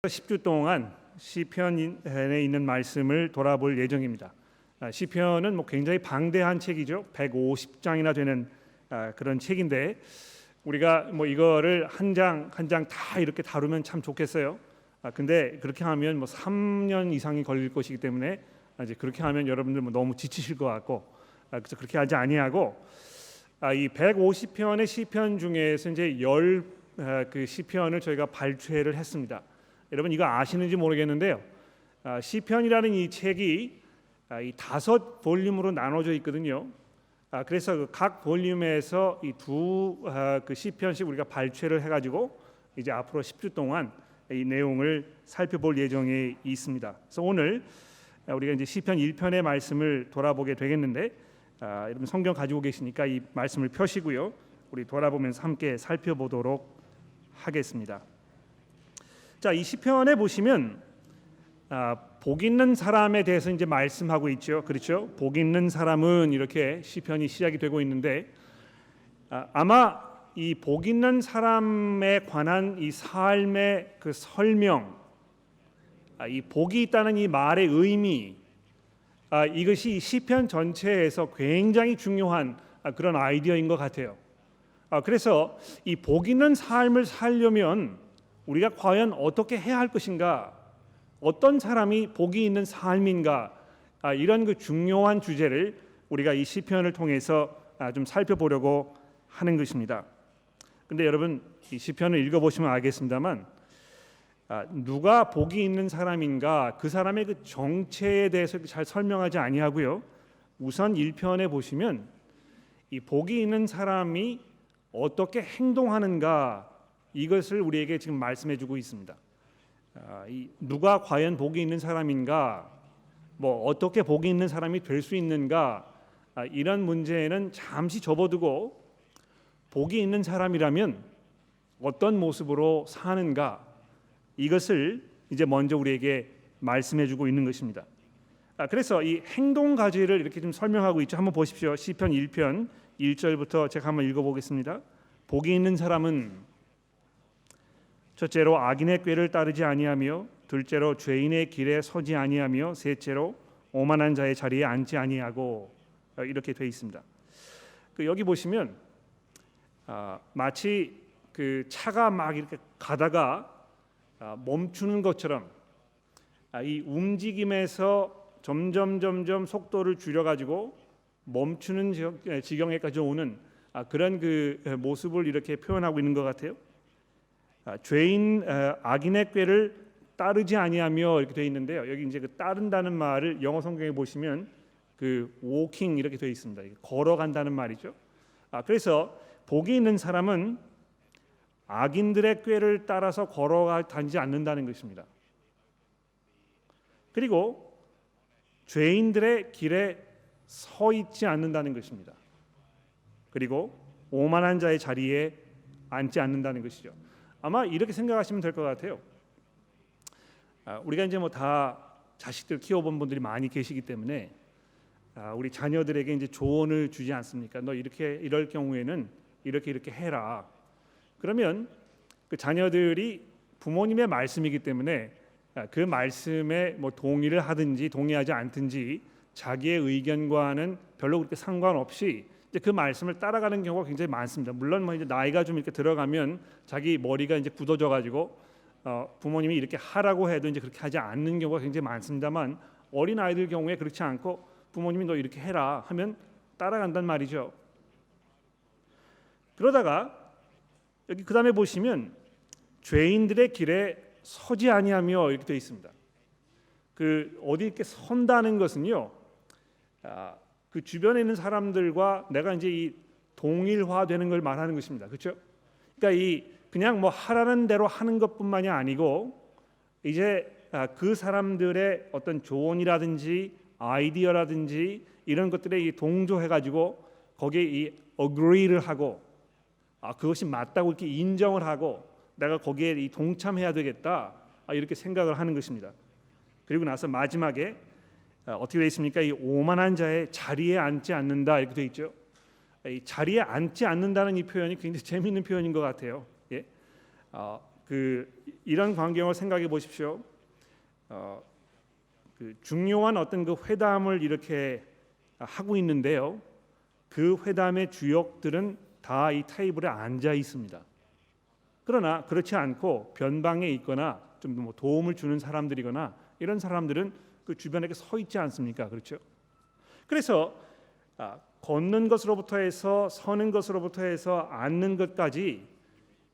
10주 동안 시편에 있는 말씀을 돌아볼 예정입니다. 시편은 굉장히 방대한 책이죠. 150장이나 되는 그런 책인데 우리가 이거를 한 장 한 장 다 이렇게 다루면 참 좋겠어요. 근데 그렇게 하면 3년 이상이 걸릴 것이기 때문에 이제 그렇게 하면 여러분들 너무 지치실 것 같고, 그래서 그렇게 하지 아니하고 이 150편의 시편 중에서 이제 그 시편을 저희가 발췌를 했습니다. 여러분 이거 아시는지 모르겠는데요. 시편이라는 이 책이 이 5볼륨으로 나눠져 있거든요. 그래서 각 볼륨에서 이 그 시편씩 우리가 발췌를 해가지고 이제 앞으로 10주 동안 이 내용을 살펴볼 예정에 있습니다. 그래서 오늘 우리가 이제 시편 1편의 말씀을 돌아보게 되겠는데, 여러분 성경 가지고 계시니까 이 말씀을 펴시고요. 우리 돌아보면서 함께 살펴보도록 하겠습니다. 자, 이 시편에 보시면 복 있는 사람에 대해서 이제 말씀하고 있죠. 그렇죠? 복 있는 사람은 이렇게 시편이 시작이 되고 있는데, 아마 이 복 있는 사람에 관한 이 삶의 그 설명, 이 복이 있다는 이 말의 의미, 이것이 이 시편 전체에서 굉장히 중요한 그런 아이디어인 것 같아요. 그래서 이 복 있는 삶을 살려면 우리가 과연 어떻게 해야 할 것인가, 어떤 사람이 복이 있는 삶인가, 이런 그 중요한 주제를 우리가 이 시편을 통해서 좀 살펴보려고 하는 것입니다. 근데 여러분 이 시편을 읽어보시면 알겠습니다만, 누가 복이 있는 사람인가, 그 사람의 그 정체에 대해서 잘 설명하지 아니하고요. 우선 1편에 보시면 이 복이 있는 사람이 어떻게 행동하는가, 이것을 우리에게 지금 말씀해주고 있습니다. 누가 과연 복이 있는 사람인가, 어떻게 복이 있는 사람이 될 수 있는가, 이런 문제는 잠시 접어두고 복이 있는 사람이라면 어떤 모습으로 사는가, 이것을 이제 먼저 우리에게 말씀해주고 있는 것입니다. 그래서 이 행동 가지를 이렇게 좀 설명하고 있죠. 한번 보십시오. 시편 1편 1절부터 제가 한번 읽어보겠습니다. 복이 있는 사람은 첫째로 악인의 꾀를 따르지 아니하며, 둘째로 죄인의 길에 서지 아니하며, 셋째로 오만한 자의 자리에 앉지 아니하고, 이렇게 되어 있습니다. 여기 보시면 마치 그 차가 막 이렇게 가다가 멈추는 것처럼 이 움직임에서 점점 속도를 줄여가지고 멈추는 지경에까지 오는 그런 그 모습을 이렇게 표현하고 있는 것 같아요. 악인의 꾀를 따르지 아니하며 이렇게 되어 있는데요. 여기 이제 그 따른다는 말을 영어 성경에 보시면 그 walking 이렇게 되어 있습니다. 걸어간다는 말이죠. 그래서 복이 있는 사람은 악인들의 꾀를 따라서 걸어다니지 않는다는 것입니다. 그리고 죄인들의 길에 서 있지 않는다는 것입니다. 그리고 오만한 자의 자리에 앉지 않는다는 것이죠. 아마 이렇게 생각하시면 될 것 같아요. 우리가 이제 다 자식들 키워본 분들이 많이 계시기 때문에 우리 자녀들에게 이제 조언을 주지 않습니까? 너 이럴 경우에는 이렇게 해라. 그러면 그 자녀들이 부모님의 말씀이기 때문에 그 말씀에 동의를 하든지 동의하지 않든지 자기의 의견과는 별로 그렇게 상관없이 이제 그 말씀을 따라가는 경우가 굉장히 많습니다. 물론 이제 나이가 좀 이렇게 들어가면 자기 머리가 이제 굳어져 가지고 부모님이 이렇게 하라고 해도 이제 그렇게 하지 않는 경우가 굉장히 많습니다만, 어린 아이들 경우에 그렇지 않고 부모님이 너 이렇게 해라 하면 따라간단 말이죠. 그러다가 여기 그 다음에 보시면 죄인들의 길에 서지 아니하며 이렇게 되어 있습니다. 어디 이렇게 선다는 것은요, 그 주변에 있는 사람들과 내가 이제 이 동일화되는 걸 말하는 것입니다. 그렇죠? 그러니까 그냥 하라는 대로 하는 것뿐만이 아니고, 이제 그 사람들의 어떤 조언이라든지 아이디어라든지 이런 것들에 동조해가지고 거기에 agree를 하고, 그것이 맞다고 이렇게 인정을 하고 내가 거기에 동참해야 되겠다, 이렇게 생각을 하는 것입니다. 그리고 나서 마지막에 어떻게 되어 있습니까? 이 오만한 자의 자리에 앉지 않는다, 이렇게 되어 있죠. 이 자리에 앉지 않는다는 이 표현이 굉장히 재미있는 표현인 것 같아요. 예? 이런 광경을 생각해 보십시오. 중요한 어떤 그 회담을 이렇게 하고 있는데요. 그 회담의 주역들은 다 이 테이블에 앉아 있습니다. 그러나 그렇지 않고 변방에 있거나 좀 뭐 도움을 주는 사람들이거나 이런 사람들은 그 주변에 서 있지 않습니까? 그렇죠? 그래서 걷는 것으로부터 해서 서는 것으로부터 해서 앉는 것까지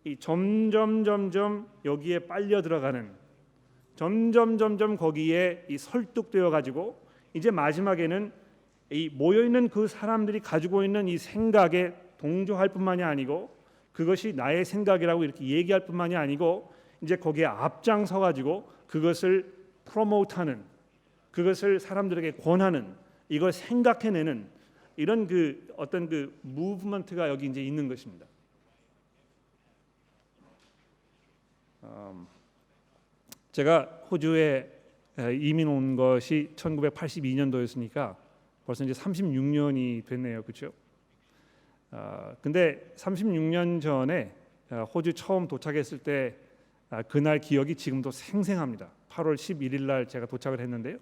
이 점점 여기에 빨려 들어가는, 점점 거기에 이 설득되어 가지고 이제 마지막에는 이 모여 있는 그 사람들이 가지고 있는 이 생각에 동조할 뿐만이 아니고 그것이 나의 생각이라고 이렇게 얘기할 뿐만이 아니고 이제 거기에 앞장서 가지고 그것을 프로모트하는, 그것을 사람들에게 권하는, 이걸 생각해내는 이런 그 어떤 그 무브먼트가 여기 이제 있는 것입니다. 제가 호주에 이민 온 것이 1982년도였으니까 벌써 이제 36년이 됐네요, 그렇죠? 근데 36년 전에 호주 처음 도착했을 때 그날 기억이 지금도 생생합니다. 8월 11일 날 제가 도착을 했는데요.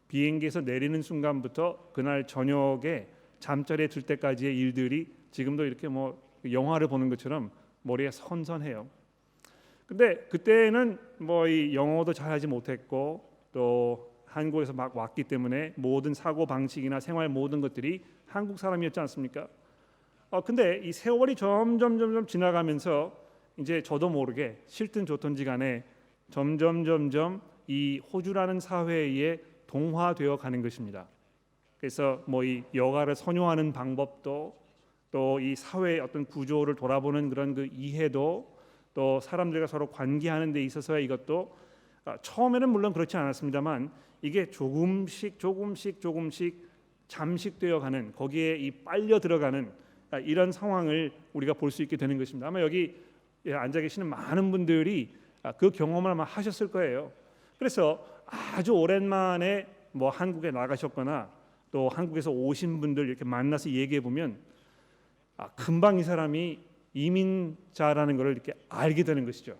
비행기에서 내리는 순간부터 그날 저녁에 잠자리에 들 때까지의 일들이 지금도 이렇게 뭐 영화를 보는 것처럼 머리에 선선해요. 근데 그때는 뭐 이 영어도 잘하지 못했고 또 한국에서 막 왔기 때문에 모든 사고 방식이나 생활 모든 것들이 한국 사람이었지 않습니까? 근데 이 세월이 점점 지나가면서 이제 저도 모르게 싫든 좋든지 간에 점점 이 호주라는 사회에 동화되어 가는 것입니다. 그래서 뭐 이 여가를 선호하는 방법도 또 이 사회의 어떤 구조를 돌아보는 그런 그 이해도 또 사람들과 서로 관계하는 데 있어서의 이것도 처음에는 물론 그렇지 않았습니다만 이게 조금씩 잠식되어 가는, 거기에 이 빨려 들어가는 이런 상황을 우리가 볼 수 있게 되는 것입니다. 아마 여기 앉아 계시는 많은 분들이 그 경험을 아마 하셨을 거예요. 그래서 아주 오랜만에 뭐 한국에 나가셨거나 또 한국에서 오신 분들 이렇게 만나서 얘기해 보면 금방 이 사람이 이민자라는 것을 이렇게 알게 되는 것이죠.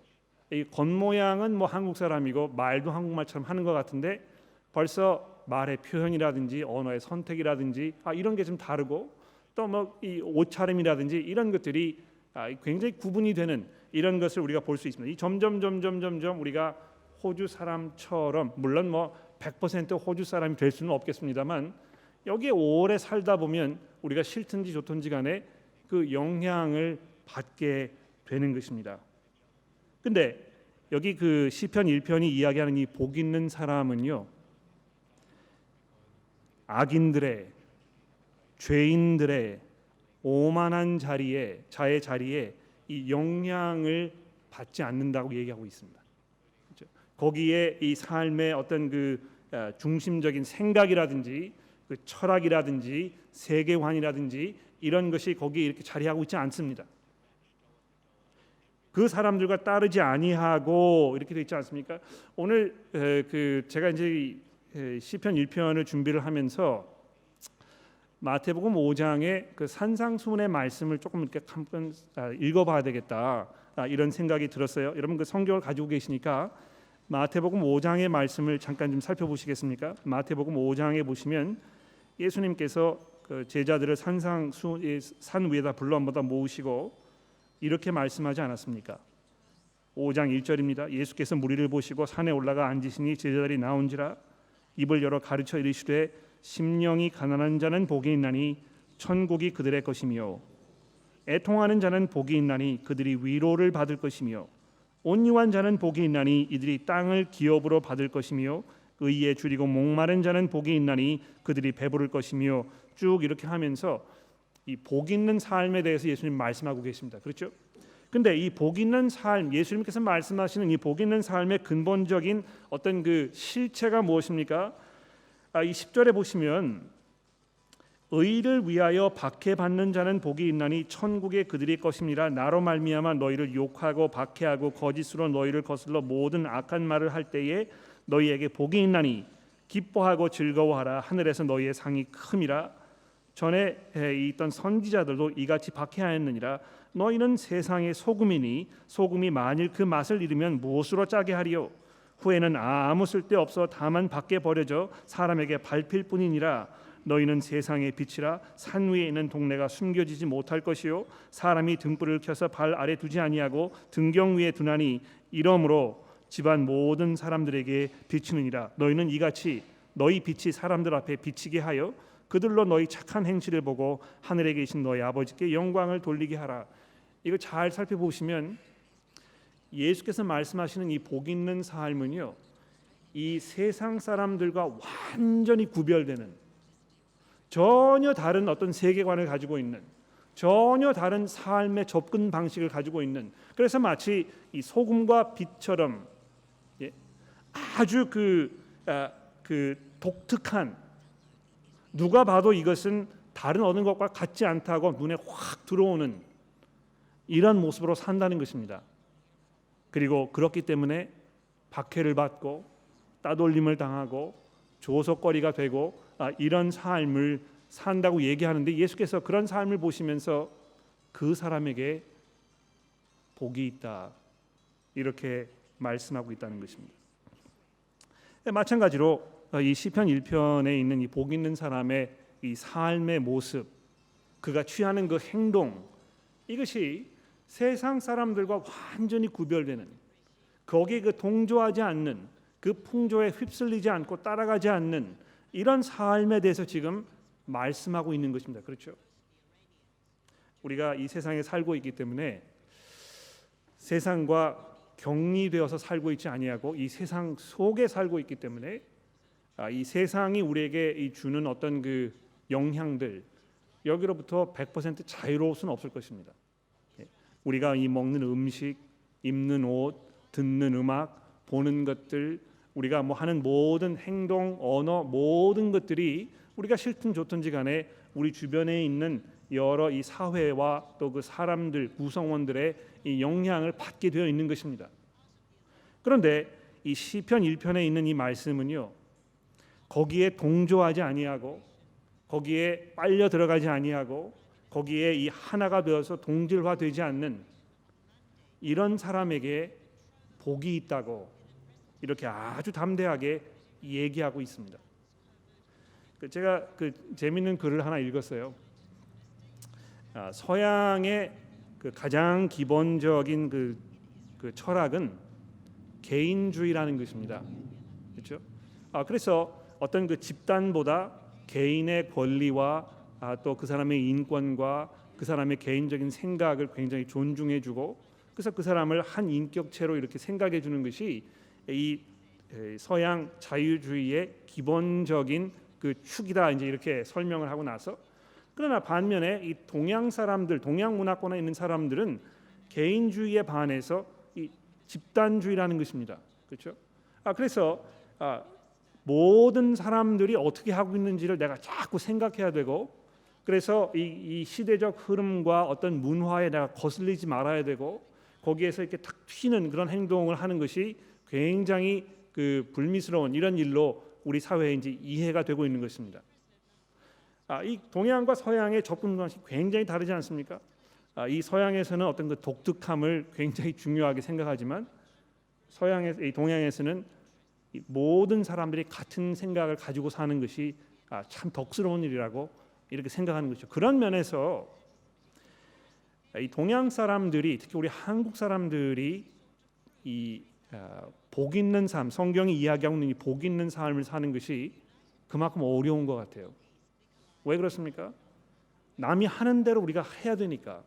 이 겉모양은 뭐 한국 사람이고 말도 한국말처럼 하는 것 같은데 벌써 말의 표현이라든지 언어의 선택이라든지 이런 게 좀 다르고 또 뭐 이 옷차림이라든지 이런 것들이 굉장히 구분이 되는 이런 것을 우리가 볼 수 있습니다. 이 점점 우리가 호주 사람처럼, 물론 뭐 100% 호주 사람이 될 수는 없겠습니다만 여기에 오래 살다 보면 우리가 싫든지 좋든지 간에 그 영향을 받게 되는 것입니다. 근데 여기 그 시편 1편이 이야기하는 이 복 있는 사람은요, 악인들의, 죄인들의 오만한 자의 자리에 이 영향을 받지 않는다고 얘기하고 있습니다. 그렇죠? 거기에 이 삶의 어떤 그 중심적인 생각이라든지 그 철학이라든지 세계관이라든지 이런 것이 거기에 이렇게 자리하고 있지 않습니다. 그 사람들과 따르지 아니하고 이렇게 돼 있지 않습니까? 오늘 제가 이제 시편 1편을 준비를 하면서 마태복음 5장의 그 산상수훈의 말씀을 조금 이렇게 한번 읽어봐야 되겠다 이런 생각이 들었어요. 여러분 그 성경을 가지고 계시니까 마태복음 5장의 말씀을 잠깐 좀 살펴보시겠습니까? 마태복음 5장에 보시면 예수님께서 그 제자들을 산 위에다 불러 한번 모으시고 이렇게 말씀하지 않았습니까? 5장 1절입니다. 예수께서 무리를 보시고 산에 올라가 앉으시니 제자들이 나온지라 입을 열어 가르쳐 이르시되 심령이 가난한 자는 복이 있나니 천국이 그들의 것이며 애통하는 자는 복이 있나니 그들이 위로를 받을 것이며 온유한 자는 복이 있나니 이들이 땅을 기업으로 받을 것이며 의에 줄이고 목마른 자는 복이 있나니 그들이 배부를 것이며 쭉 이렇게 하면서 이 복 있는 삶에 대해서 예수님 말씀하고 계십니다. 그렇죠? 근데 이 복 있는 삶, 예수님께서 말씀하시는 이 복 있는 삶의 근본적인 어떤 그 실체가 무엇입니까? 이 10절에 보시면 의를 위하여 박해받는 자는 복이 있나니 천국에 그들이 것임이라. 나로 말미암아 너희를 욕하고 박해하고 거짓으로 너희를 거슬러 모든 악한 말을 할 때에 너희에게 복이 있나니 기뻐하고 즐거워하라. 하늘에서 너희의 상이 큼이라. 전에 있던 선지자들도 이같이 박해하였느니라. 너희는 세상의 소금이니 소금이 만일 그 맛을 잃으면 무엇으로 짜게 하리요? 후에는 아무 쓸데 없어 다만 밖에 버려져 사람에게 밟힐 뿐이니라. 너희는 세상의 빛이라. 산 위에 있는 동네가 숨겨지지 못할 것이요 사람이 등불을 켜서 발 아래 두지 아니하고 등경 위에 두나니 이러므로 집안 모든 사람들에게 비추느니라. 너희는 이같이 너희 빛이 사람들 앞에 비치게 하여 그들로 너희 착한 행실을 보고 하늘에 계신 너희 아버지께 영광을 돌리게 하라. 이거 잘 살펴보시면 예수께서 말씀하시는 이 복 있는 삶은요, 이 세상 사람들과 완전히 구별되는, 전혀 다른 어떤 세계관을 가지고 있는, 전혀 다른 삶의 접근 방식을 가지고 있는, 그래서 마치 이 소금과 빛처럼 아주 그 독특한, 누가 봐도 이것은 다른 어느 것과 같지 않다고 눈에 확 들어오는 이런 모습으로 산다는 것입니다. 그리고 그렇기 때문에 박해를 받고 따돌림을 당하고 조속거리가 되고 이런 삶을 산다고 얘기하는데, 예수께서 그런 삶을 보시면서 그 사람에게 복이 있다 이렇게 말씀하고 있다는 것입니다. 마찬가지로 이 시편 1편에 있는 이 복 있는 사람의 이 삶의 모습, 그가 취하는 그 행동, 이것이 세상 사람들과 완전히 구별되는, 거기에 그 동조하지 않는, 그 풍조에 휩쓸리지 않고 따라가지 않는 이런 삶에 대해서 지금 말씀하고 있는 것입니다. 그렇죠? 우리가 이 세상에 살고 있기 때문에 세상과 격리되어서 살고 있지 아니하고 이 세상 속에 살고 있기 때문에 이 세상이 우리에게 주는 어떤 그 영향들, 여기로부터 100% 자유로울 수는 없을 것입니다. 우리가 이 먹는 음식, 입는 옷, 듣는 음악, 보는 것들, 우리가 뭐 하는 모든 행동, 언어, 모든 것들이 우리가 싫든 좋든지 간에 우리 주변에 있는 여러 이 사회와 또 그 사람들, 구성원들의 이 영향을 받게 되어 있는 것입니다. 그런데 이 시편 1편에 있는 이 말씀은요, 거기에 동조하지 아니하고 거기에 빨려 들어가지 아니하고 거기에 이 하나가 되어서 동질화되지 않는 이런 사람에게 복이 있다고 이렇게 아주 담대하게 얘기하고 있습니다. 제가 그 재밌는 글을 하나 읽었어요. 서양의 그 가장 기본적인 그 철학은 개인주의라는 것입니다. 그렇죠? 그래서 어떤 그 집단보다 개인의 권리와 또 그 사람의 인권과 그 사람의 개인적인 생각을 굉장히 존중해주고, 그래서 그 사람을 한 인격체로 이렇게 생각해주는 것이 이 서양 자유주의의 기본적인 그 축이다, 이제 이렇게 설명을 하고 나서, 그러나 반면에 이 동양 사람들, 동양 문화권에 있는 사람들은 개인주의에 반해서 이 집단주의라는 것입니다. 그렇죠? 그래서 모든 사람들이 어떻게 하고 있는지를 내가 자꾸 생각해야 되고, 그래서 이 시대적 흐름과 어떤 문화에 내가 거슬리지 말아야 되고, 거기에서 이렇게 탁 튀는 그런 행동을 하는 것이 굉장히 그 불미스러운 이런 일로 우리 사회에 이제 이해가 되고 있는 것입니다. 이 동양과 서양의 접근 방식이 굉장히 다르지 않습니까? 이 서양에서는 어떤 그 독특함을 굉장히 중요하게 생각하지만 이 동양에서는 이 모든 사람들이 같은 생각을 가지고 사는 것이 참 덕스러운 일이라고 이렇게 생각하는 것이죠. 그런 면에서 이 동양 사람들이, 특히 우리 한국 사람들이 이 복 있는 삶, 성경이 이야기하고 있는 이 복 있는 삶을 사는 것이 그만큼 어려운 것 같아요. 왜 그렇습니까? 남이 하는 대로 우리가 해야 되니까.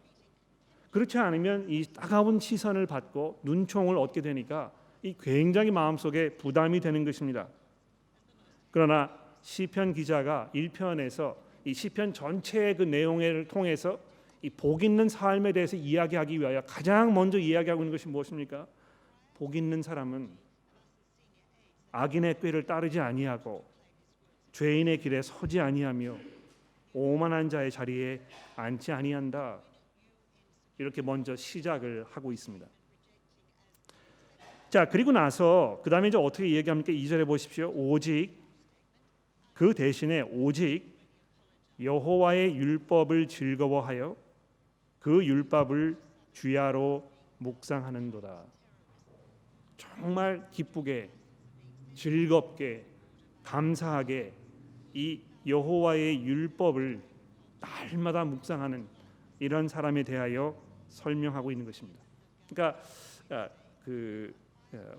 그렇지 않으면 이 따가운 시선을 받고 눈총을 얻게 되니까 이 굉장히 마음속에 부담이 되는 것입니다. 그러나 시편 기자가 1편에서 이 시편 전체의 그 내용을 통해서 이 복 있는 삶에 대해서 이야기하기 위하여 가장 먼저 이야기하고 있는 것이 무엇입니까? 복 있는 사람은 악인의 꾀를 따르지 아니하고 죄인의 길에 서지 아니하며 오만한 자의 자리에 앉지 아니한다. 이렇게 먼저 시작을 하고 있습니다. 자, 그리고 나서 그 다음에 이제 어떻게 얘기합니까? 2절에 보십시오. 오직 그 대신에 오직 여호와의 율법을 즐거워하여 그 율법을 주야로 묵상하는도다. 정말 기쁘게 즐겁게 감사하게 이 여호와의 율법을 날마다 묵상하는 이런 사람에 대하여 설명하고 있는 것입니다. 그러니까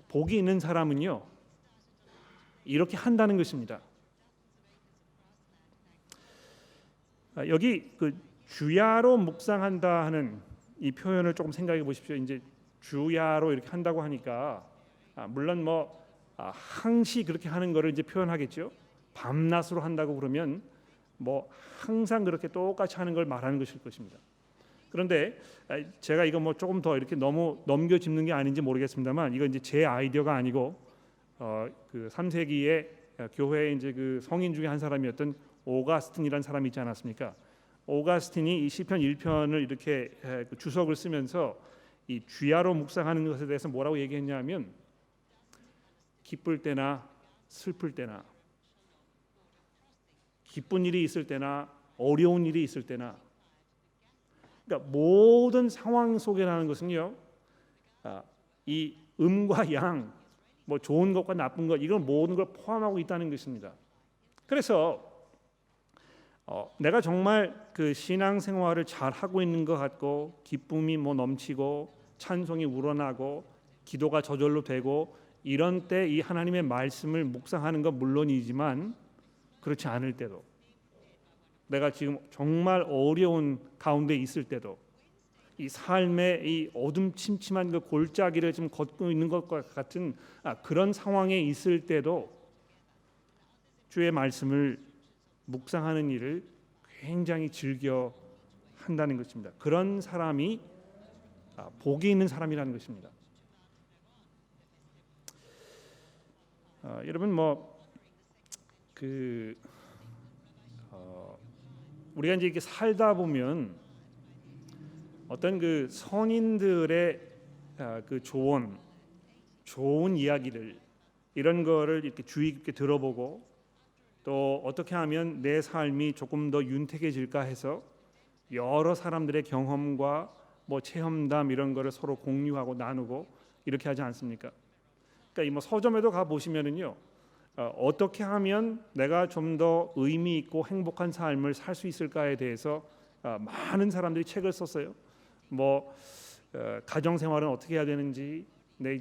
복이 있는 사람은요 이렇게 한다는 것입니다. 여기 주야로 묵상한다 하는 이 표현을 조금 생각해 보십시오. 이제 주야로 이렇게 한다고 하니까 물론 항시 그렇게 하는 거를 이제 표현하겠죠. 밤낮으로 한다고 그러면 항상 그렇게 똑같이 하는 걸 말하는 것일 것입니다. 그런데 제가 이거 조금 더 이렇게 너무 넘겨짚는 게 아닌지 모르겠습니다만 이건 이제 제 아이디어가 아니고 그 3세기에 교회에 이제 그 성인 중에 한 사람이었던 오가스틴이라는 사람이 있지 않았습니까? 오가스틴이 이 시편 1편을 이렇게 주석을 쓰면서 이 주야로 묵상하는 것에 대해서 뭐라고 얘기했냐면 기쁠 때나 슬플 때나 기쁜 일이 있을 때나 어려운 일이 있을 때나 그러니까 모든 상황 속에라는 것은요 이 음과 양 좋은 것과 나쁜 것 이건 모든 걸 포함하고 있다는 것입니다. 그래서 내가 정말 그 신앙생활을 잘 하고 있는 것 같고 기쁨이 넘치고 찬송이 우러나고 기도가 저절로 되고 이런 때 이 하나님의 말씀을 묵상하는 것 물론이지만 그렇지 않을 때도 내가 지금 정말 어려운 가운데 있을 때도 이 삶의 이 어둠침침한 그 골짜기를 지금 걷고 있는 것과 같은 그런 상황에 있을 때도 주의 말씀을 묵상하는 일을 굉장히 즐겨 한다는 것입니다. 그런 사람이 복이 있는 사람이라는 것입니다. 여러분 우리가 이제 이렇게 살다 보면 어떤 그 선인들의 그 좋은 이야기들 이런 거를 이렇게 주의 깊게 들어보고 또 어떻게 하면 내 삶이 조금 더 윤택해질까 해서 여러 사람들의 경험과 체험담 이런 거를 서로 공유하고 나누고 이렇게 하지 않습니까? 그러니까 이 서점에도 가 보시면은요 어떻게 하면 내가 좀 더 의미 있고 행복한 삶을 살 수 있을까에 대해서 많은 사람들이 책을 썼어요. 가정 생활은 어떻게 해야 되는지, 내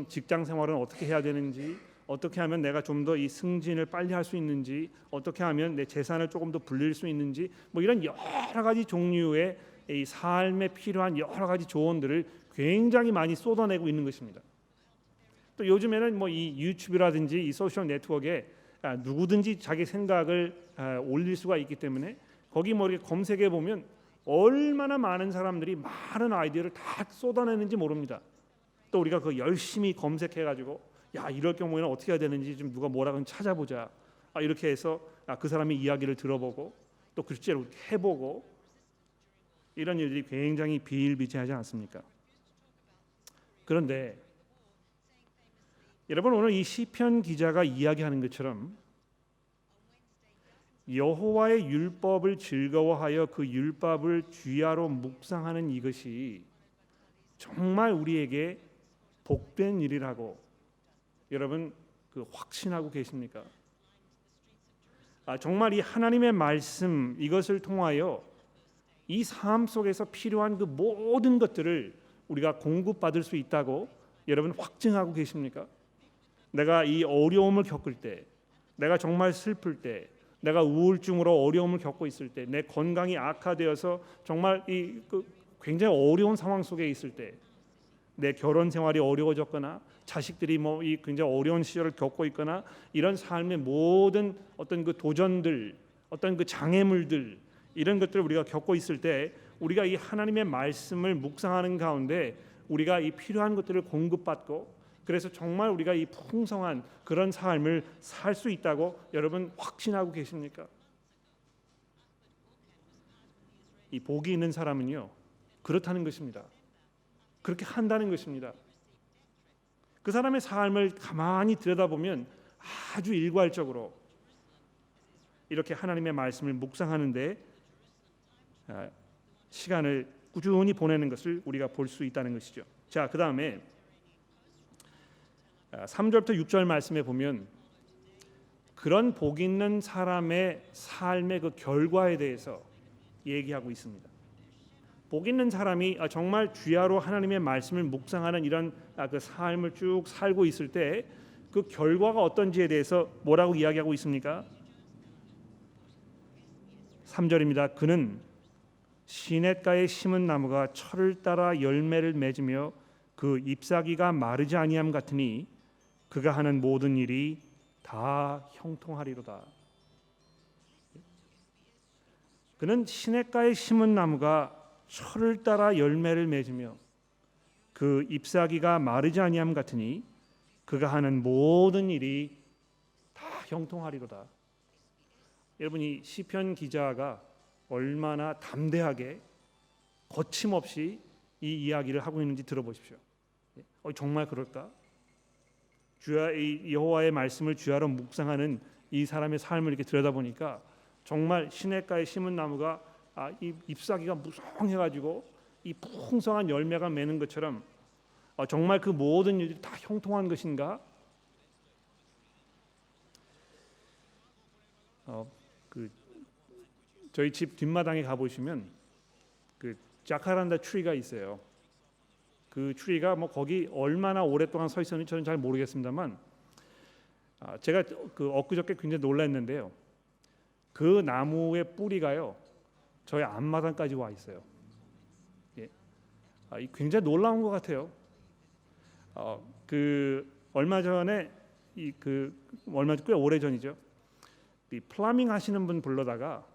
직장 생활은 어떻게 해야 되는지, 어떻게 하면 내가 좀 더 이 승진을 빨리 할 수 있는지, 어떻게 하면 내 재산을 조금 더 불릴 수 있는지, 이런 여러 가지 종류의 이 삶에 필요한 여러 가지 조언들을 굉장히 많이 쏟아내고 있는 것입니다. 또 요즘에는 이 유튜브라든지 이 소셜 네트워크에 누구든지 자기 생각을 올릴 수가 있기 때문에 거기 이렇게 검색해 보면 얼마나 많은 사람들이 많은 아이디어를 다 쏟아내는지 모릅니다. 또 우리가 그 열심히 검색해 가지고 이럴 경우에는 어떻게 해야 되는지 좀 누가 뭐라고 찾아보자 이렇게 해서 그 사람의 이야기를 들어보고 또 실제로 해보고 이런 일들이 굉장히 비일비재하지 않습니까? 그런데 여러분 오늘 이 시편 기자가 이야기하는 것처럼 여호와의 율법을 즐거워하여 그 율법을 주야로 묵상하는 이것이 정말 우리에게 복된 일이라고 여러분 확신하고 계십니까? 정말 이 하나님의 말씀 이것을 통하여 이 삶 속에서 필요한 그 모든 것들을 우리가 공급받을 수 있다고 여러분 확증하고 계십니까? 내가 이 어려움을 겪을 때, 내가 정말 슬플 때, 내가 우울증으로 어려움을 겪고 있을 때, 내 건강이 악화되어서 정말 굉장히 어려운 상황 속에 있을 때, 내 결혼 생활이 어려워졌거나 자식들이 이 굉장히 어려운 시절을 겪고 있거나 이런 삶의 모든 어떤 그 도전들, 어떤 그 장애물들 이런 것들을 우리가 겪고 있을 때 우리가 이 하나님의 말씀을 묵상하는 가운데 우리가 이 필요한 것들을 공급받고 그래서 정말 우리가 이 풍성한 그런 삶을 살 수 있다고 여러분 확신하고 계십니까? 이 복이 있는 사람은요 그렇다는 것입니다. 그렇게 한다는 것입니다. 그 사람의 삶을 가만히 들여다보면 아주 일괄적으로 이렇게 하나님의 말씀을 묵상하는데 시간을 꾸준히 보내는 것을 우리가 볼 수 있다는 것이죠. 자, 그 다음에 3절부터 6절 말씀에 보면 그런 복 있는 사람의 삶의 그 결과에 대해서 얘기하고 있습니다. 복 있는 사람이 정말 주야로 하나님의 말씀을 묵상하는 이런 그 삶을 쭉 살고 있을 때 그 결과가 어떤지에 대해서 뭐라고 이야기하고 있습니까? 3절입니다. 그는 시냇가에 심은 나무가 철을 따라 열매를 맺으며 그 잎사귀가 마르지 아니함 같으니 그가 하는 모든 일이 다 형통하리로다. 그는 시냇가에 심은 나무가 철을 따라 열매를 맺으며 그 잎사귀가 마르지 아니함 같으니 그가 하는 모든 일이 다 형통하리로다. 여러분, 이 시편 기자가 얼마나 담대하게 거침없이 이 이야기를 하고 있는지 들어보십시오. 정말 그럴까? 이 여호와의 말씀을 주야로 묵상하는 이 사람의 삶을 이렇게 들여다보니까 정말 시냇가에 심은 나무가 이 잎사귀가 무성해가지고 이 풍성한 열매가 맺는 것처럼 정말 그 모든 일이 다 형통한 것인가? 저희 집 뒷마당에 가보시면 그 자카란다 트리가 있어요. 그 트리가 뭐 거기 얼마나 오랫동안 서 있었는지 저는 잘 모르겠습니다만 제가 그 엊그저께 굉장히 놀랐는데요. 그 나무의 뿌리가요 저희 앞마당까지 와 있어요. 예. 굉장히 놀라운 것 같아요. 그 얼마 전에 얼마 꽤 오래 전이죠. 이 플라밍 하시는 분 불러다가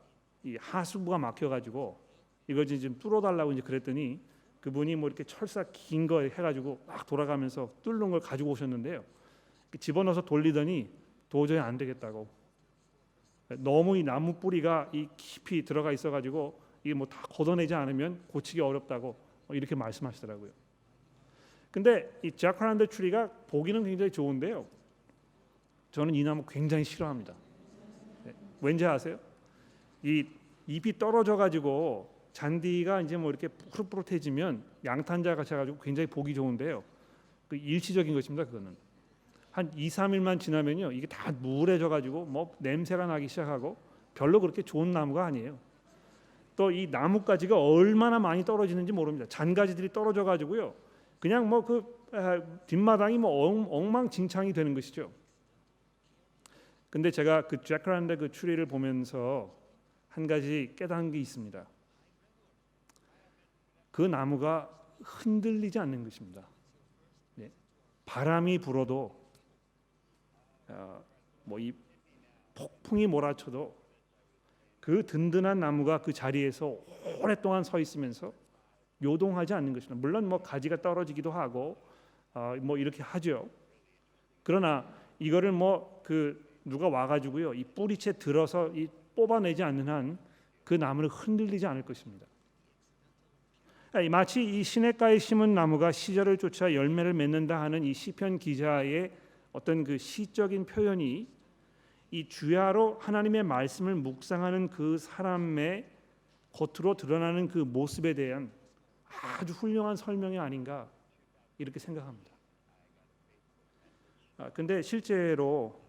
이 하수구가 막혀가지고 이거 좀 뚫어달라고 이제 그랬더니 그분이 뭐 이렇게 철사 긴 거 해가지고 막 돌아가면서 뚫는 걸 가지고 오셨는데요. 집어넣어서 돌리더니 도저히 안 되겠다고. 너무 이 나무 뿌리가 이 깊이 들어가 있어가지고 이게 뭐 다 걷어내지 않으면 고치기 어렵다고 이렇게 말씀하시더라고요. 근데 이 자카란다 트리가 보기는 굉장히 좋은데요. 저는 이 나무 굉장히 싫어합니다. 왠지 아세요? 이 잎이 떨어져가지고 잔디가 이제 뭐 이렇게 푸릇푸릇해지면 양탄자 같이 해가지고 굉장히 보기 좋은데요. 그 일시적인 것입니다. 그거는 한 2, 3일만 지나면요 이게 다 무해져가지고 뭐 냄새가 나기 시작하고 별로 그렇게 좋은 나무가 아니에요. 또 이 나뭇가지가 얼마나 많이 떨어지는지 모릅니다. 잔가지들이 떨어져가지고요 그냥 뭐 그 뒷마당이 뭐 엉망진창이 되는 것이죠. 근데 제가 그 자카란다 그 트리를 보면서 한 가지 깨달은 게 있습니다. 그 나무가 흔들리지 않는 것입니다. 네. 바람이 불어도 뭐 이 폭풍이 몰아쳐도 그 든든한 나무가 그 자리에서 오랫동안 서 있으면서 요동하지 않는 것입니다. 물론 뭐 가지가 떨어지기도 하고 뭐 이렇게 하죠. 그러나 이거를 뭐 누가 와가지고요 이 뿌리채 들어서 이 뽑아내지 않는 한 그 나무는 흔들리지 않을 것입니다. 마치 이 시냇가에 심은 나무가 시절을 쫓아 열매를 맺는다 하는 이 시편 기자의 어떤 그 시적인 표현이 이 주야로 하나님의 말씀을 묵상하는 그 사람의 겉으로 드러나는 그 모습에 대한 아주 훌륭한 설명이 아닌가 이렇게 생각합니다. 근데 실제로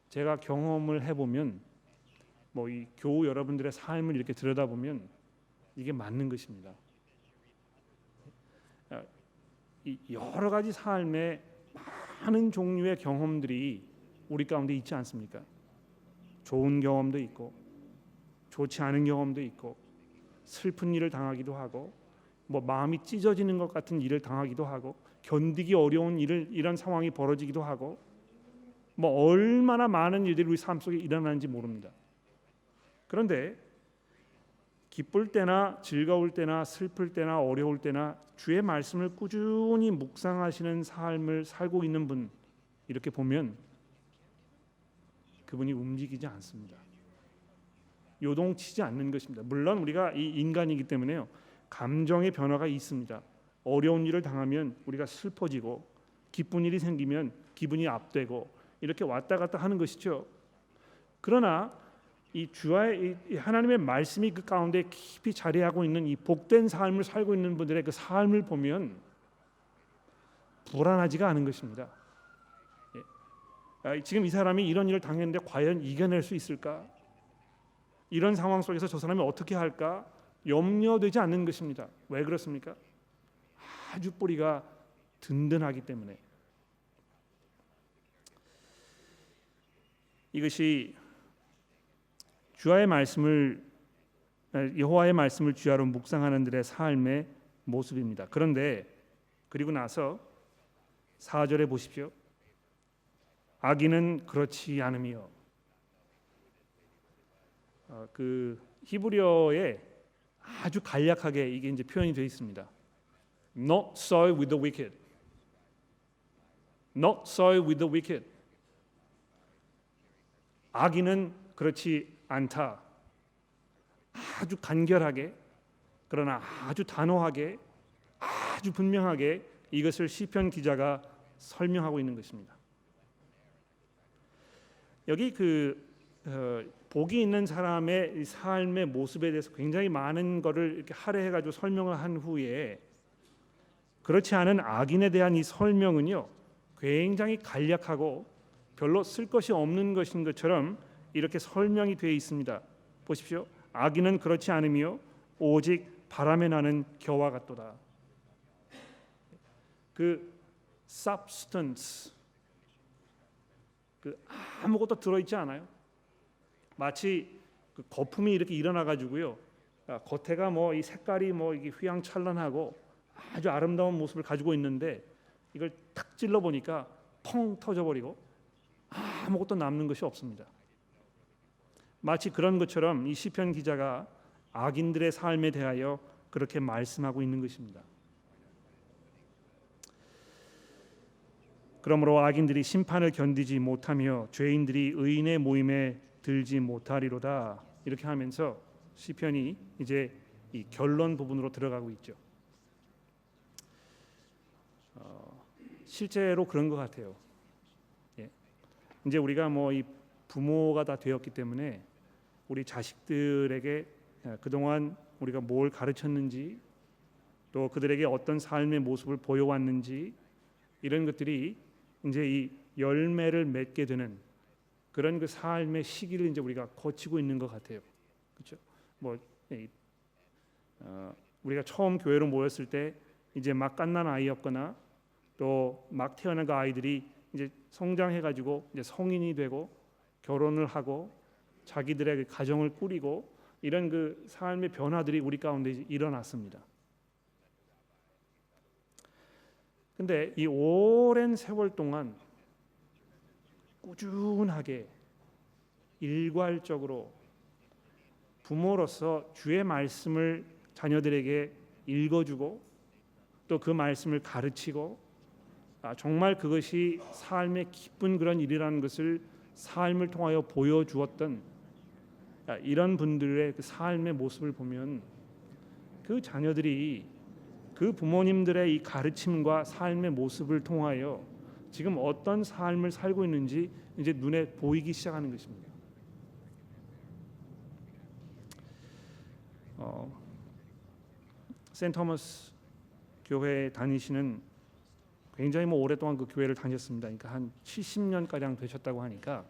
제가 경험을 해보면 뭐 이 교우 여러분들의 삶을 이렇게 들여다보면 이게 맞는 것입니다. 이 여러 가지 삶의 많은 종류의 경험들이 우리 가운데 있지 않습니까? 좋은 경험도 있고 좋지 않은 경험도 있고 슬픈 일을 당하기도 하고 뭐 마음이 찢어지는 것 같은 일을 당하기도 하고 견디기 어려운 이런 상황이 벌어지기도 하고 뭐 얼마나 많은 일들이 우리 삶 속에 일어나는지 모릅니다. 그런데 기쁠 때나 즐거울 때나 슬플 때나 어려울 때나 주의 말씀을 꾸준히 묵상하시는 삶을 살고 있는 분 이렇게 보면 그분이 움직이지 않습니다. 요동치지 않는 것입니다. 물론 우리가 이 인간이기 때문에요 감정의 변화가 있습니다. 어려운 일을 당하면 우리가 슬퍼지고 기쁜 일이 생기면 기분이 업되고 이렇게 왔다 갔다 하는 것이죠. 그러나 이 주와의 이 하나님의 말씀이 그 가운데 깊이 자리하고 있는 이 복된 삶을 살고 있는 분들의 그 삶을 보면 불안하지가 않은 것입니다. 지금 이 사람이 이런 일을 당했는데 과연 이겨낼 수 있을까? 이런 상황 속에서 저 사람이 어떻게 할까? 염려되지 않는 것입니다. 왜 그렇습니까? 아주 뿌리가 든든하기 때문에. 이것이 주와의 말씀을 여호와의 말씀을 주야로 묵상하는 들의 삶의 모습입니다. 그런데 그리고 나서 4절에 보십시오. 악인은 그렇지 않으며, 그 히브리어에 아주 간략하게 이게 이제 표현이 되어 있습니다. Not so with the wicked. Not so with the wicked. 악인은 그렇지 않다. 아주 간결하게, 그러나 아주 단호하게, 아주 분명하게 이것을 시편 기자가 설명하고 있는 것입니다. 여기 복이 있는 사람의 삶의 모습에 대해서 굉장히 많은 것을 이렇게 할애해가지고 설명을 한 후에 그렇지 않은 악인에 대한 이 설명은요 굉장히 간략하고 별로 쓸 것이 없는 것인 것처럼 이렇게 설명이 되어 있습니다. 보십시오. 악인은 그렇지 않으며 오직 바람에 나는 겨와 같도다. 그 substance, 그 아무것도 들어있지 않아요. 마치 그 거품이 이렇게 일어나 가지고요. 겉에가 뭐 이 색깔이 뭐 이게 휘황찬란하고 아주 아름다운 모습을 가지고 있는데 이걸 탁 찔러 보니까 펑 터져버리고 아무것도 남는 것이 없습니다. 마치 그런 것처럼 이 시편 기자가 악인들의 삶에 대하여 그렇게 말씀하고 있는 것입니다. 그러므로 악인들이 심판을 견디지 못하며 죄인들이 의인의 모임에 들지 못하리로다. 이렇게 하면서 시편이 이제 이 결론 부분으로 들어가고 있죠. 실제로 그런 것 같아요. 예. 이제 우리가 뭐 이 부모가 다 되었기 때문에 우리 자식들에게 그동안 우리가 뭘 가르쳤는지 또 그들에게 어떤 삶의 모습을 보여왔는지 이런 것들이 이제 이 열매를 맺게 되는 그런 그 삶의 시기를 이제 우리가 거치고 있는 것 같아요. 그렇죠? 뭐 우리가 처음 교회로 모였을 때 이제 막 갓난 아이였거나 또 막 태어난 그 아이들이 이제 성장해가지고 이제 성인이 되고 결혼을 하고 자기들의 그 가정을 꾸리고 이런 그 삶의 변화들이 우리 가운데 일어났습니다. 근데 이 오랜 세월 동안 꾸준하게 일괄적으로 부모로서 주의 말씀을 자녀들에게 읽어주고 또 그 말씀을 가르치고 정말 그것이 삶의 기쁜 그런 일이라는 것을 삶을 통하여 보여주었던 이런 분들의 그 삶의 모습을 보면 그 자녀들이 그 부모님들의 이 가르침과 삶의 모습을 통하여 지금 어떤 삶을 살고 있는지 이제 눈에 보이기 시작하는 것입니다. 센트 토마스 교회에 다니시는 굉장히 뭐 오랫동안 그 교회를 다녔습니다. 그러니까 한 70년 가량 되셨다고 하니까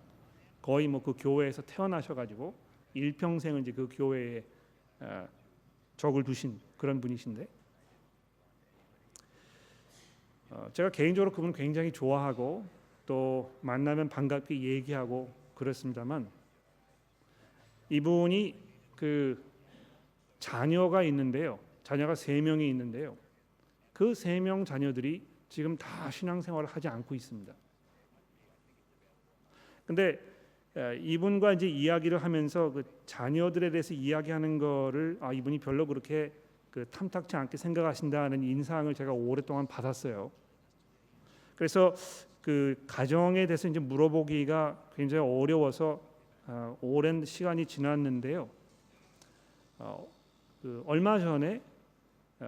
거의 뭐 그 교회에서 태어나셔가지고 일평생을 이제 그 교회에 적을 두신 그런 분이신데 제가 개인적으로 그분 굉장히 좋아하고 또 만나면 반갑게 얘기하고 그렇습니다만 이분이 그 자녀가 있는데요. 자녀가 3명이 있는데요. 그 3명 자녀들이 지금 다 신앙생활을 하지 않고 있습니다. 근데 이분과 이제 이야기를 하면서 그 자녀들에 대해서 이야기하는 거를 이분이 별로 그렇게 그 탐탁치 않게 생각하신다는 인상을 제가 오랫동안 받았어요. 그래서 그 가정에 대해서 이제 물어보기가 굉장히 어려워서 오랜 시간이 지났는데요. 그 얼마 전에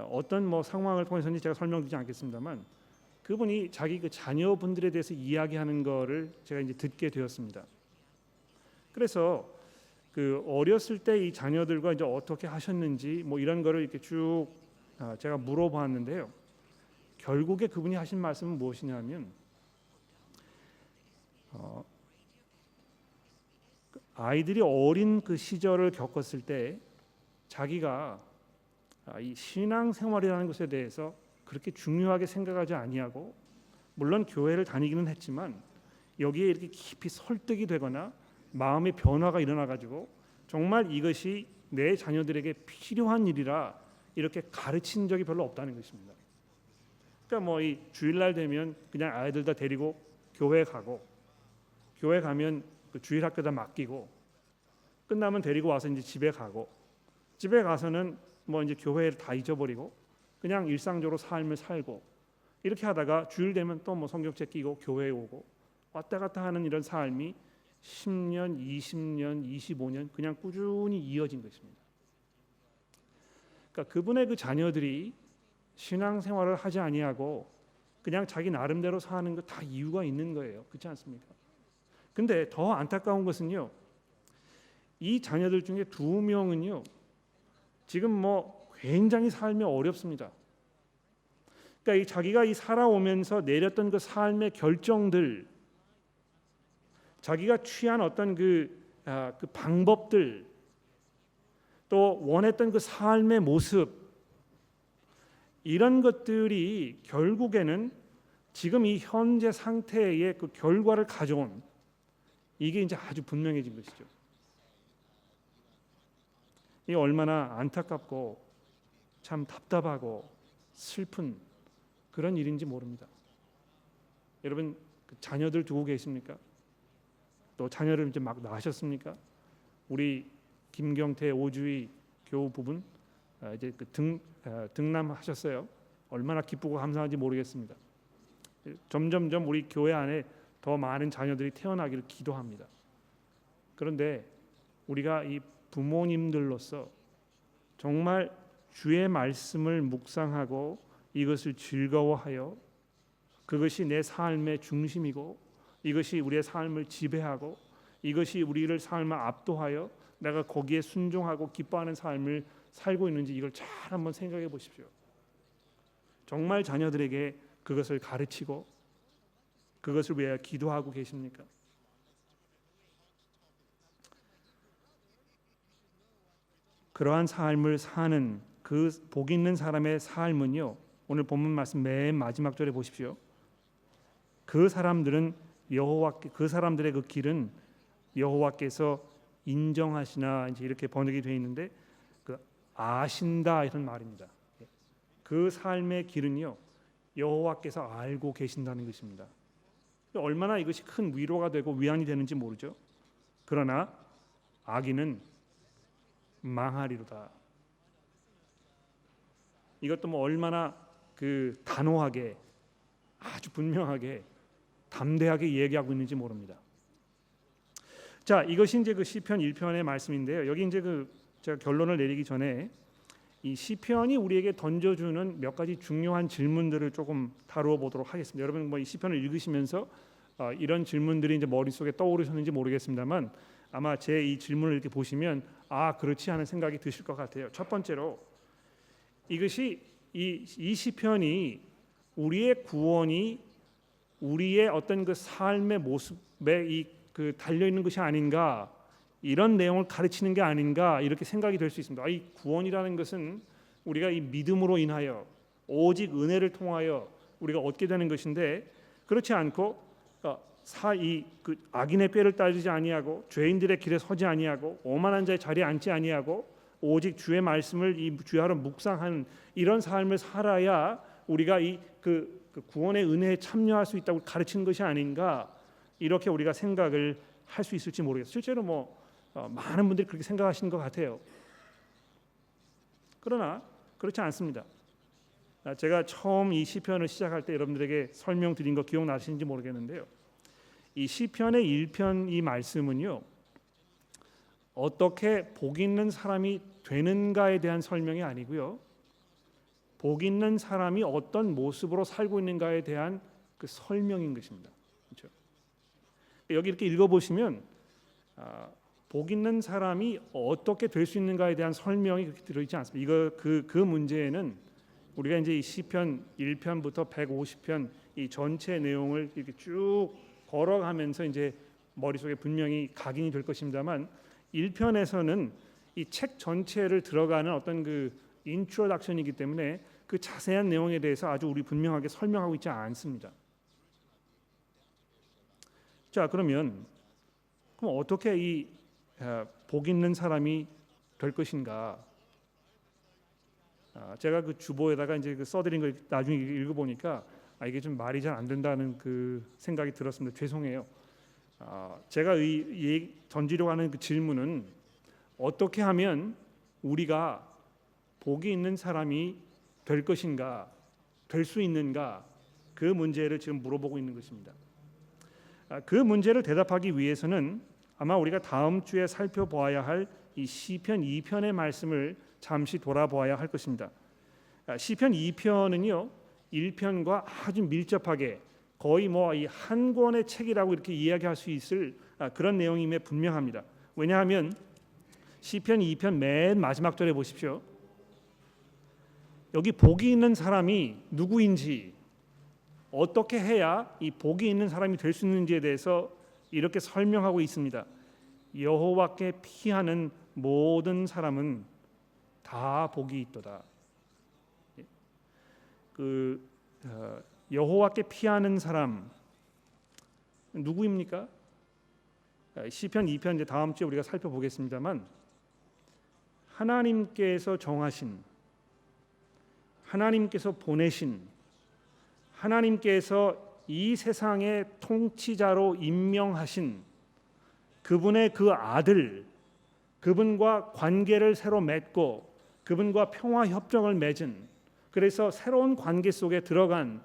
어떤 뭐 상황을 통해서인지 제가 설명드리지 않겠습니다만 그분이 자기 그 자녀분들에 대해서 이야기하는 거를 제가 이제 듣게 되었습니다. 그래서 그 어렸을 때 이 자녀들과 이제 어떻게 하셨는지 뭐 이런 거를 이렇게 쭉 제가 물어봤는데요. 결국에 그분이 하신 말씀은 무엇이냐면 아이들이 어린 그 시절을 겪었을 때 자기가 이 신앙생활이라는 것에 대해서 그렇게 중요하게 생각하지 아니하고 물론 교회를 다니기는 했지만 여기에 이렇게 깊이 설득이 되거나 마음의 변화가 일어나가지고 정말 이것이 내 자녀들에게 필요한 일이라 이렇게 가르친 적이 별로 없다는 것입니다. 그러니까 뭐 이 주일날 되면 그냥 아이들 다 데리고 교회 가고 교회 가면 그 주일 학교다 맡기고 끝나면 데리고 와서 이제 집에 가고 집에 가서는 뭐 이제 교회를 다 잊어버리고 그냥 일상적으로 삶을 살고 이렇게 하다가 주일 되면 또 뭐 성경책 끼고 교회에 오고 왔다 갔다 하는 이런 삶이 10년, 20년, 25년 그냥 꾸준히 이어진 것입니다. 그러니까 그분의 그 자녀들이 신앙생활을 하지 아니하고 그냥 자기 나름대로 사는 거 다 이유가 있는 거예요. 그렇지 않습니까? 근데 더 안타까운 것은요. 이 자녀들 중에 2명은요. 지금 뭐 굉장히 삶이 어렵습니다. 그러니까 자기가 이 살아오면서 내렸던 그 삶의 결정들, 자기가 취한 어떤 그 방법들, 또 원했던 그 삶의 모습, 이런 것들이 결국에는 지금 이 현재 상태의 그 결과를 가져온 이게 이제 아주 분명해진 것이죠. 이 얼마나 안타깝고 참 답답하고 슬픈 그런 일인지 모릅니다. 여러분 자녀들 두고 계십니까? 또 자녀를 이제 막 낳으셨습니까? 우리 김경태 오주희 교우 부분 이제 그 등남하셨어요. 얼마나 기쁘고 감사한지 모르겠습니다. 점점점 우리 교회 안에 더 많은 자녀들이 태어나기를 기도합니다. 그런데 우리가 이 부모님들로서 정말 주의 말씀을 묵상하고 이것을 즐거워하여 그것이 내 삶의 중심이고 이것이 우리의 삶을 지배하고 이것이 우리를 삶을 압도하여 내가 거기에 순종하고 기뻐하는 삶을 살고 있는지 이걸 잘 한번 생각해 보십시오. 정말 자녀들에게 그것을 가르치고 그것을 위해 기도하고 계십니까? 그러한 삶을 사는 그 복 있는 사람의 삶은요. 오늘 본문 말씀 맨 마지막 절에 보십시오. 그 사람들은 그 사람들의 그 길은 여호와께서 인정하시나 이제 이렇게 번역이 되어 있는데 그 아신다 이런 말입니다. 그 삶의 길은요. 여호와께서 알고 계신다는 것입니다. 얼마나 이것이 큰 위로가 되고 위안이 되는지 모르죠. 그러나 악인은 망하리로다. 이것도 뭐 얼마나 그 단호하게 아주 분명하게 담대하게 얘기하고 있는지 모릅니다. 자, 이것이 이제 그 시편 1편의 말씀인데요. 여기 이제 그 제가 결론을 내리기 전에 이 시편이 우리에게 던져주는 몇 가지 중요한 질문들을 조금 다루어 보도록 하겠습니다. 여러분 뭐 이 시편을 읽으시면서 이런 질문들이 이제 머릿속에 떠오르셨는지 모르겠습니다만 아마 제 이 질문을 이렇게 보시면 그렇지 하는 생각이 드실 것 같아요. 첫 번째로 이것이 이 시편이 우리의 구원이 우리의 어떤 그 삶의 모습에 그 달려 있는 것이 아닌가 이런 내용을 가르치는 게 아닌가 이렇게 생각이 될 수 있습니다. 이 구원이라는 것은 우리가 이 믿음으로 인하여 오직 은혜를 통하여 우리가 얻게 되는 것인데 그렇지 않고 그 악인의 꾀를 따르지 아니하고 죄인들의 길에 서지 아니하고 오만한 자의 자리에 앉지 아니하고 오직 주의 말씀을 이 주야로 묵상하는 이런 삶을 살아야 우리가 그 구원의 은혜에 참여할 수 있다고 가르치는 것이 아닌가 이렇게 우리가 생각을 할 수 있을지 모르겠어요. 실제로 뭐 많은 분들이 그렇게 생각하시는 것 같아요. 그러나 그렇지 않습니다. 제가 처음 이 시편을 시작할 때 여러분들에게 설명드린 거 기억나시는지 모르겠는데요. 이 시편의 1편 이 말씀은요. 어떻게 복 있는 사람이 되는가에 대한 설명이 아니고요. 복 있는 사람이 어떤 모습으로 살고 있는가에 대한 그 설명인 것입니다. 그렇죠? 여기 이렇게 읽어보시면 복 있는 사람이 어떻게 될 수 있는가에 대한 설명이 그렇게 들어있지 않습니다. 이거 그 문제에는 우리가 이제 이 시편 1편부터 150편 이 전체 내용을 이렇게 쭉 걸어가면서 이제 머릿속에 분명히 각인이 될 것입니다만 1편에서는 이 책 전체를 들어가는 어떤 그 인트로덕션이기 때문에 그 자세한 내용에 대해서 아주 우리 분명하게 설명하고 있지 않습니다. 자, 그럼 어떻게 이 복 있는 사람이 될 것인가? 제가 그 주보에다가 이제 그 써드린 걸 나중에 읽어보니까 이게 좀 말이 잘 안 된다는 그 생각이 들었습니다. 죄송해요. 제가 던지려고 하는 그 질문은 어떻게 하면 우리가 복이 있는 사람이 될 것인가, 될 수 있는가, 그 문제를 지금 물어보고 있는 것입니다. 그 문제를 대답하기 위해서는 아마 우리가 다음 주에 살펴보아야 할 이 시편 2편의 말씀을 잠시 돌아보아야 할 것입니다. 시편 2편은요 1편과 아주 밀접하게 거의 뭐 이 한 권의 책이라고 이렇게 이야기할 수 있을 그런 내용임에 분명합니다. 왜냐하면 시편 2편 맨 마지막 절에 보십시오. 여기 복이 있는 사람이 누구인지, 어떻게 해야 이 복이 있는 사람이 될 수 있는지에 대해서 이렇게 설명하고 있습니다. 여호와께 피하는 모든 사람은 다 복이 있도다. 여호와께 피하는 사람 누구입니까? 시편 2편 이제 다음 주에 우리가 살펴보겠습니다만 하나님께서 정하신, 하나님께서 보내신, 하나님께서 이 세상의 통치자로 임명하신 그분의 그 아들, 그분과 관계를 새로 맺고 그분과 평화 협정을 맺은, 그래서 새로운 관계 속에 들어간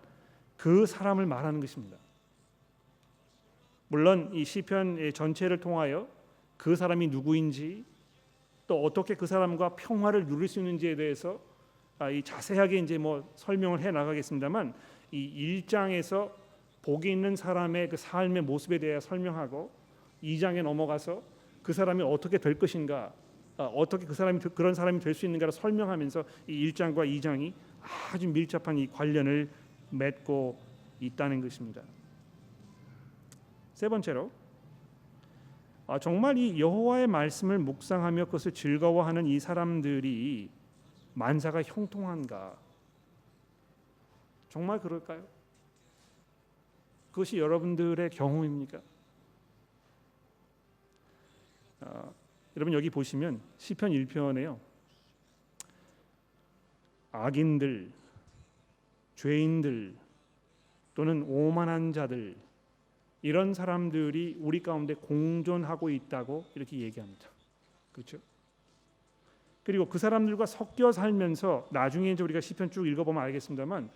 그 사람을 말하는 것입니다. 물론 이 시편 전체를 통하여 그 사람이 누구인지 또 어떻게 그 사람과 평화를 누릴 수 있는지에 대해서 이 자세하게 이제 뭐 설명을 해 나가겠습니다만 이 1장에서 복이 있는 사람의 그 삶의 모습에 대해 설명하고 2장에 넘어가서 그 사람이 어떻게 될 것인가, 어떻게 그런 사람이 될 수 있는가를 설명하면서 이 1장과 2장이 아주 밀접한 이 관련을 맺고 있다는 것입니다. 세 번째로 정말 이 여호와의 말씀을 묵상하며 그것을 즐거워하는 이 사람들이 만사가 형통한가? 정말 그럴까요? 그것이 여러분들의 경험입니까? 여러분 여기 보시면 시편 1편에요. 악인들, 죄인들 또는 오만한 자들 이런 사람들이 우리 가운데 공존하고 있다고 이렇게 얘기합니다. 그렇죠? 그리고 그 사람들과 섞여 살면서 나중에 이제 우리가 시편 쭉 읽어보면 알겠습니다만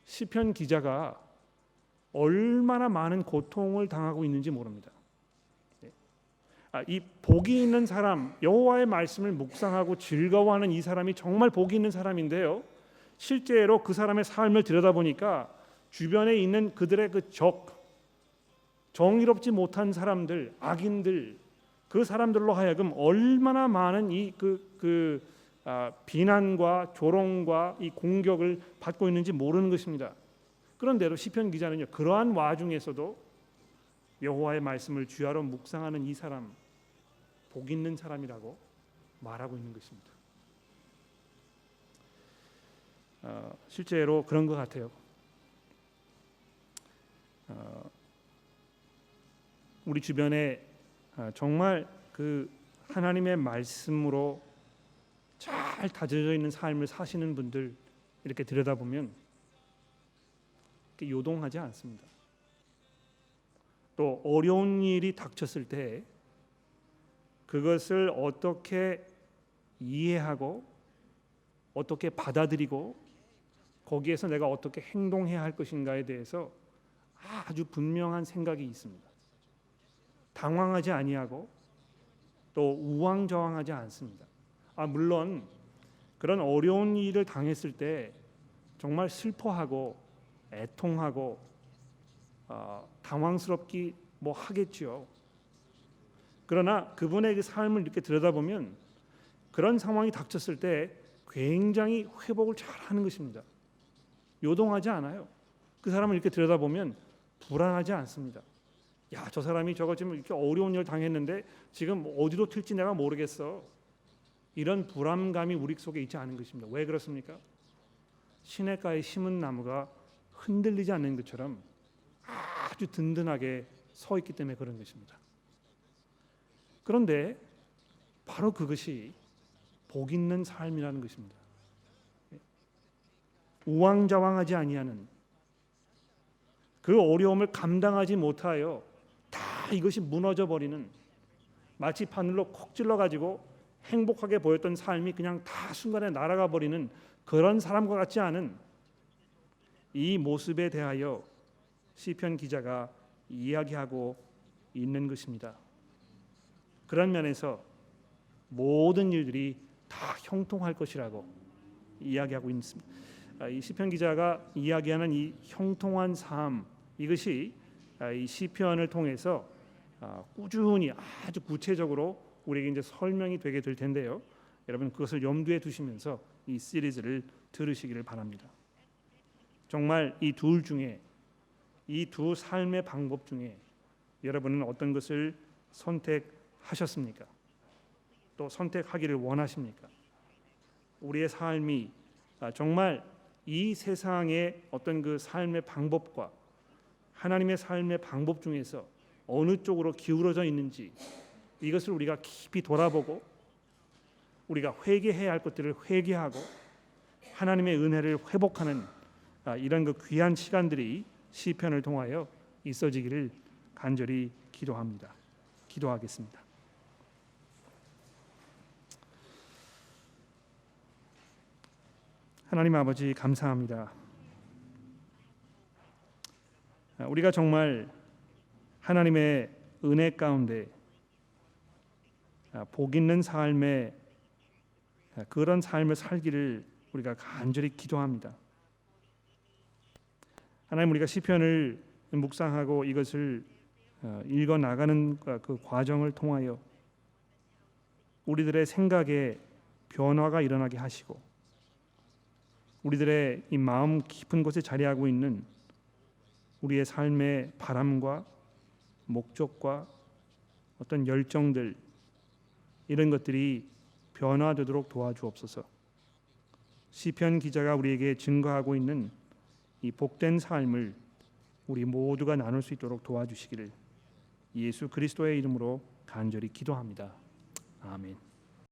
시편 기자가 얼마나 많은 고통을 당하고 있는지 모릅니다. 이 복이 있는 사람, 여호와의 말씀을 묵상하고 즐거워하는 이 사람이 정말 복이 있는 사람인데요. 실제로 그 사람의 삶을 들여다보니까 주변에 있는 그들의 그 정의롭지 못한 사람들, 악인들, 그 사람들로 하여금 얼마나 많은 이 비난과 조롱과 이 공격을 받고 있는지 모르는 것입니다. 그런데도 시편 기자는요, 그러한 와중에서도 여호와의 말씀을 주야로 묵상하는 이 사람, 복 있는 사람이라고 말하고 있는 것입니다. 실제로 그런 것 같아요. 우리 주변에 정말 그 하나님의 말씀으로 잘 다져져 있는 삶을 사시는 분들 이렇게 들여다보면 요동하지 않습니다. 또 어려운 일이 닥쳤을 때 그것을 어떻게 이해하고 어떻게 받아들이고 거기에서 내가 어떻게 행동해야 할 것인가에 대해서 아주 분명한 생각이 있습니다. 당황하지 아니하고 또 우왕좌왕하지 않습니다. 물론 그런 어려운 일을 당했을 때 정말 슬퍼하고 애통하고 당황스럽기 뭐 하겠죠. 그러나 그분의 그 삶을 이렇게 들여다보면 그런 상황이 닥쳤을 때 굉장히 회복을 잘하는 것입니다. 요동하지 않아요. 그 사람을 이렇게 들여다보면 불안하지 않습니다. 야, 저 사람이 저거 지금 이렇게 어려운 일 당했는데 지금 어디로 튈지 내가 모르겠어. 이런 불안감이 우리 속에 있지 않은 것입니다. 왜 그렇습니까? 시냇가에 심은 나무가 흔들리지 않는 것처럼 아주 든든하게 서 있기 때문에 그런 것입니다. 그런데 바로 그것이 복 있는 삶이라는 것입니다. 우왕좌왕하지 아니하는, 그 어려움을 감당하지 못하여 다 이것이 무너져 버리는, 마치 바늘로 콕 찔러 가지고 행복하게 보였던 삶이 그냥 다 순간에 날아가 버리는 그런 사람과 같지 않은 이 모습에 대하여 시편 기자가 이야기하고 있는 것입니다. 그런 면에서 모든 일들이 다 형통할 것이라고 이야기하고 있습니다. 이 시편 기자가 이야기하는 이 형통한 삶, 이것이 이 시편을 통해서 꾸준히 아주 구체적으로 우리에게 이제 설명이 되게 될 텐데요. 여러분 그것을 염두에 두시면서 이 시리즈를 들으시기를 바랍니다. 정말 이 둘 중에, 이 두 삶의 방법 중에 여러분은 어떤 것을 선택하셨습니까? 또 선택하기를 원하십니까? 우리의 삶이 정말 이 세상의 어떤 그 삶의 방법과 하나님의 삶의 방법 중에서 어느 쪽으로 기울어져 있는지, 이것을 우리가 깊이 돌아보고 우리가 회개해야 할 것들을 회개하고 하나님의 은혜를 회복하는 이런 그 귀한 시간들이 시편을 통하여 있어지기를 간절히 기도합니다. 기도하겠습니다. 하나님 아버지, 감사합니다. 우리가 정말 하나님의 은혜 가운데 복 있는 삶의 그런 삶을 살기를 우리가 간절히 기도합니다. 하나님, 우리가 시편을 묵상하고 이것을 읽어 나가는 그 과정을 통하여 우리들의 생각에 변화가 일어나게 하시고 우리들의 이 마음 깊은 곳에 자리하고 있는 우리의 삶의 바람과 목적과 어떤 열정들, 이런 것들이 변화되도록 도와주옵소서. 시편 기자가 우리에게 증거하고 있는 이 복된 삶을 우리 모두가 나눌 수 있도록 도와주시기를 예수 그리스도의 이름으로 간절히 기도합니다. 아멘.